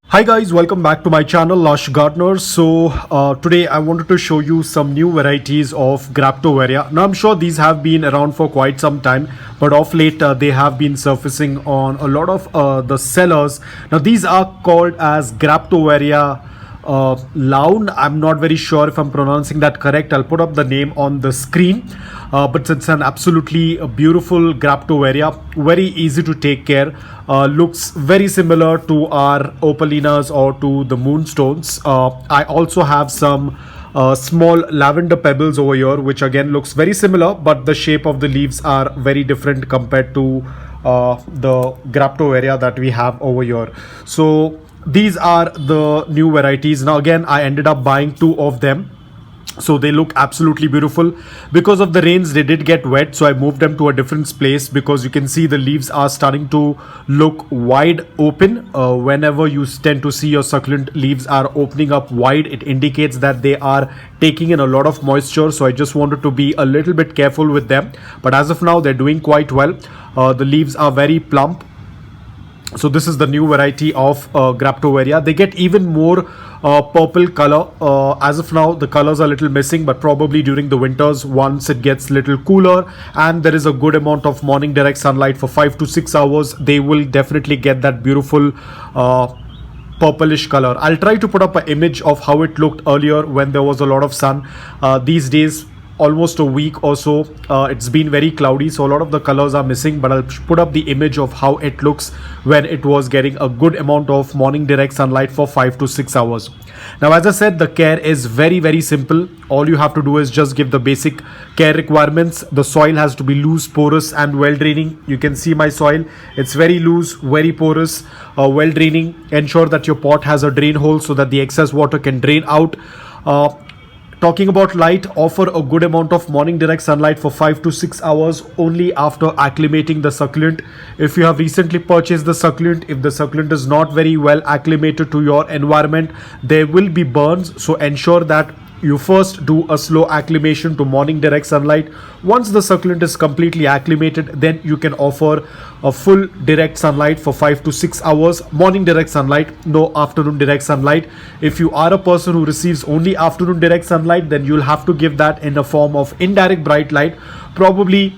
Hi guys, welcome back to my channel Lush Gardener. So today I wanted to show you some new varieties of Xgraptoveria. Now I'm sure these have been around for quite some time, but of late they have been surfacing on a lot of the sellers. Now these are called as Xgraptoveria Laun. I'm not very sure if I'm pronouncing that correct. I'll put up the name on the screen, but it's an absolutely beautiful Xgraptoveria, very easy to take care. Looks very similar to our opalinas or to the moonstones. I also have some small lavender pebbles over here, which again looks very similar, but the shape of the leaves are very different compared to the Xgraptoveria that we have over here. So these are the new varieties. Now again, I ended up buying two of them, so they look absolutely beautiful. Because of the rains, they did get wet, so I moved them to a different place, because you can see the leaves are starting to look wide open. Whenever you tend to see your succulent leaves are opening up wide, it indicates that they are taking in a lot of moisture. So I just wanted to be a little bit careful with them, but as of now they're doing quite well. The leaves are very plump. So this is the new variety of Xgraptoveria. They get even more purple color. As of now the colors are a little missing, but probably during the winters, once it gets little cooler and there is a good amount of morning direct sunlight for 5 to 6 hours, they will definitely get that beautiful purplish color. I'll try to put up an image of how it looked earlier when there was a lot of sun. These days, almost a week or so, it's been very cloudy, so a lot of the colors are missing, but I'll put up the image of how it looks when it was getting a good amount of morning direct sunlight for 5 to 6 hours. Now as I said, the care is very simple. All you have to do is just give the basic care requirements. The soil has to be loose, porous and well draining. You can see my soil, it's very loose, very porous, well draining. Ensure that your pot has a drain hole so that the excess water can drain out. Talking about light, offer a good amount of morning direct sunlight for 5 to 6 hours only after acclimating the succulent. If you have recently purchased the succulent, if the succulent is not very well acclimated to your environment, there will be burns. So ensure that you first do a slow acclimation to morning direct sunlight. Once the succulent is completely acclimated, then you can offer a full direct sunlight for 5 to 6 hours. Morning direct sunlight, no afternoon direct sunlight. If you are a person who receives only afternoon direct sunlight, then you'll have to give that in a form of indirect bright light. Probably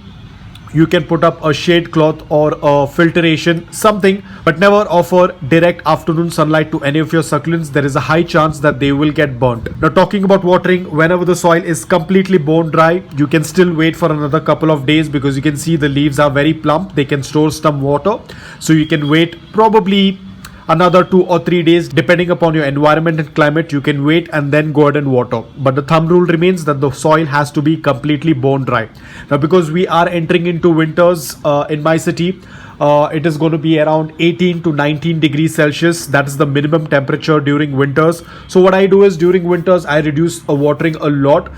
you can put up a shade cloth or a filtration, something, but never offer direct afternoon sunlight to any of your succulents. There is a high chance that they will get burnt. Now talking about watering, whenever the soil is completely bone dry, you can still wait for another couple of days, because you can see the leaves are very plump. They can store some water, so you can wait probably another 2 or 3 days depending upon your environment and climate. You can wait and then go ahead and water, but the thumb rule remains that the soil has to be completely bone dry. Now because we are entering into winters in my city, it is going to be around 18 to 19 degrees Celsius. That is the minimum temperature during winters. So what I do is, during winters I reduce watering a lot.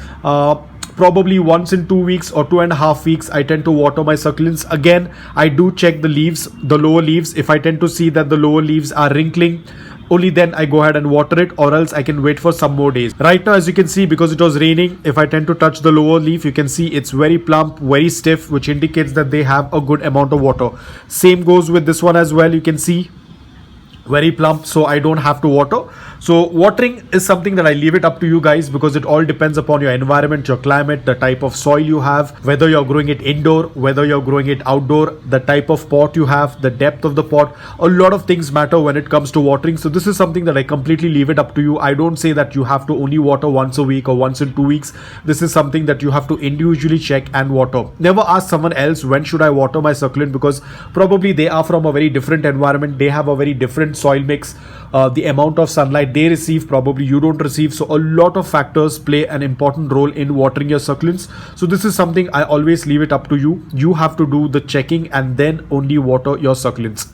Probably once in 2 weeks or 2.5 weeks, I tend to water my succulents. Again, I do check the leaves, the lower leaves. If I tend to see that the lower leaves are wrinkling, only then I go ahead and water it, or else I can wait for some more days. Right now, as you can see, because it was raining, if I tend to touch the lower leaf, you can see it's very plump, very stiff, which indicates that they have a good amount of water. Same goes with this one as well. You can see very plump, so I don't have to water. So watering is something that I leave it up to you guys, because it all depends upon your environment, your climate, the type of soil you have, whether you're growing it indoor, whether you're growing it outdoor, the type of pot you have, the depth of the pot. A lot of things matter when it comes to watering. So this is something that I completely leave it up to you. I don't say that you have to only water once a week or once in 2 weeks. This is something that you have to individually check and water. Never ask someone else, when should I water my succulent, because probably they are from a very different environment. They have a very different soil mix. The amount of sunlight they receive, probably you don't receive. So a lot of factors play an important role in watering your succulents. So this is something I always leave it up to you. You have to do the checking and then only water your succulents.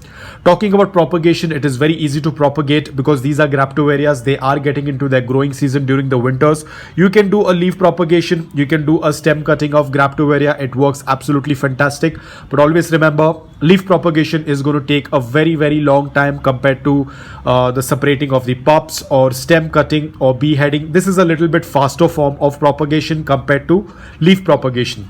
Talking about propagation, it is very easy to propagate because these are Xgraptoverias. They are getting into their growing season during the winters. You can do a leaf propagation. You can do a stem cutting of Xgraptoveria. It works absolutely fantastic. But always remember, leaf propagation is going to take a very long time compared to the separating of the pups or stem cutting or beheading. This is a little bit faster form of propagation compared to leaf propagation.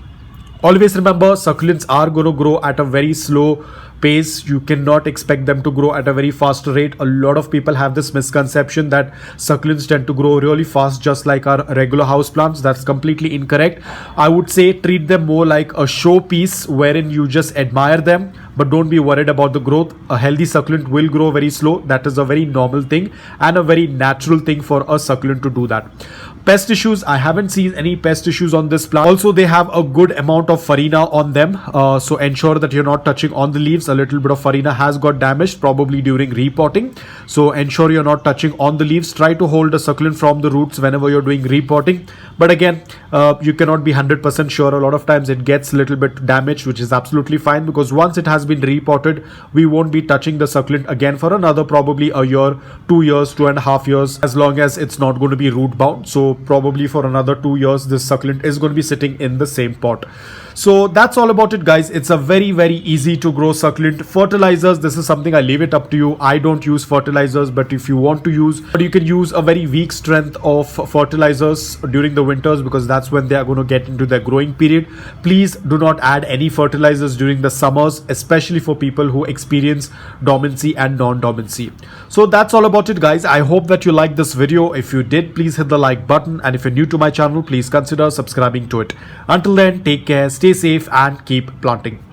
Always remember, succulents are going to grow at a very slow pace. You cannot expect them to grow at a very fast rate. A lot of people have this misconception that succulents tend to grow really fast just like our regular house plants. That's completely incorrect. I would say treat them more like a showpiece wherein you just admire them, but don't be worried about the growth. A healthy succulent will grow very slow. That is a very normal thing and a very natural thing for a succulent to do that. Pest issues, I haven't seen any pest issues on this plant. Also, they have a good amount of farina on them, so ensure that you're not touching on the leaves. A little bit of farina has got damaged probably during repotting, so ensure you're not touching on the leaves. Try to hold the succulent from the roots whenever you're doing repotting, but again, you cannot be 100% sure. A lot of times it gets a little bit damaged, which is absolutely fine, because once it has been repotted, we won't be touching the succulent again for another probably a year, 2 years, 2.5 years, as long as it's not going to be root bound. So probably for another 2 years this succulent is going to be sitting in the same pot. So that's all about it, guys. It's a very easy to grow succulent. Fertilizers, this is something I leave it up to you. I don't use fertilizers, but if you want to use, but you can use a very weak strength of fertilizers during the winters, because that's when they are going to get into their growing period. Please do not add any fertilizers during the summers, especially for people who experience dormancy and non-dormancy. So that's all about it, guys. I hope that you liked this video. If you did, please hit the like button, and if you're new to my channel, please consider subscribing to it. Until then, take care, stay safe, and keep planting.